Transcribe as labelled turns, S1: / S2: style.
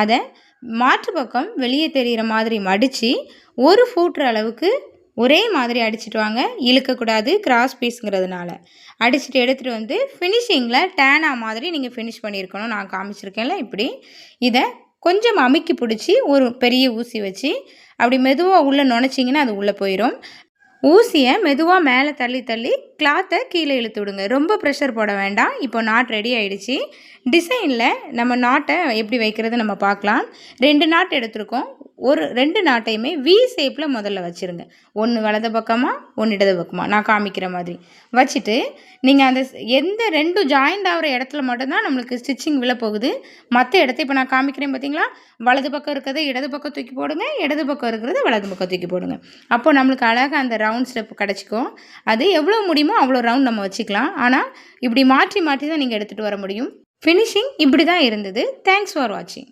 S1: அதை மாற்று பக்கம் வெளியே தெரிகிற மாதிரி மடித்து ஒரு ஃபூட்ரு அளவுக்கு ஒரே மாதிரி அடிச்சுட்டு வாங்க. இழுக்கக்கூடாது, கிராஸ் பீஸுங்கிறதுனால. அடிச்சுட்டு எடுத்துகிட்டு வந்து ஃபினிஷிங்கில் டேனா மாதிரி நீங்கள் ஃபினிஷ் பண்ணியிருக்கணும். நான் காமிச்சிருக்கேன்ல இப்படி. இதை கொஞ்சம் அமுக்கி பிடிச்சி ஒரு பெரிய ஊசி வச்சு அப்படி மெதுவாக உள்ளே நுழைச்சிங்கன்னா அது உள்ளே போயிடும். ஊசியை மெதுவாக மேலே தள்ளி தள்ளி கிளாத்தை கீழே இழுத்து விடுங்க. ரொம்ப ப்ரெஷர் போட வேண்டாம். இப்போ நாட் ரெடி ஆகிடுச்சு. டிசைனில் நம்ம நாட்டை எப்படி வைக்கிறது நம்ம பார்க்கலாம். 2 நாட் எடுத்துருக்கோம். ஒரு 2 நாட்டையுமே வி ஷேப்பில் முதல்ல வச்சுருங்க. ஒன்று வலது பக்கமாக, ஒன்று இடது பக்கமாக நான் காமிக்கிற மாதிரி வச்சுட்டு நீங்கள் அந்த எந்த 2 ஜாயிண்ட் ஆகிற இடத்துல மட்டும்தான் நம்மளுக்கு ஸ்டிச்சிங் விழப்போகுது. மற்ற இடத்த இப்போ நான் காமிக்கிறேன் பார்த்தீங்களா, வலது பக்கம் இருக்கிறத இடது பக்கம் தூக்கி போடுங்க, இடது பக்கம் இருக்கிறத வலது பக்கம் தூக்கி போடுங்க. அப்போ நம்மளுக்கு அழகாக அந்த ரவுண்ட் ஸ்டெப் கிடச்சிக்கும். அது எவ்வளோ முடியுமோ அவ்வளோ ரவுண்ட் நம்ம வச்சுக்கலாம். ஆனால் இப்படி மாற்றி மாற்றி தான் நீங்கள் எடுத்துகிட்டு வர முடியும். ஃபினிஷிங் இப்படி தான் இருந்தது. தேங்க்ஸ் ஃபார் வாட்சிங்.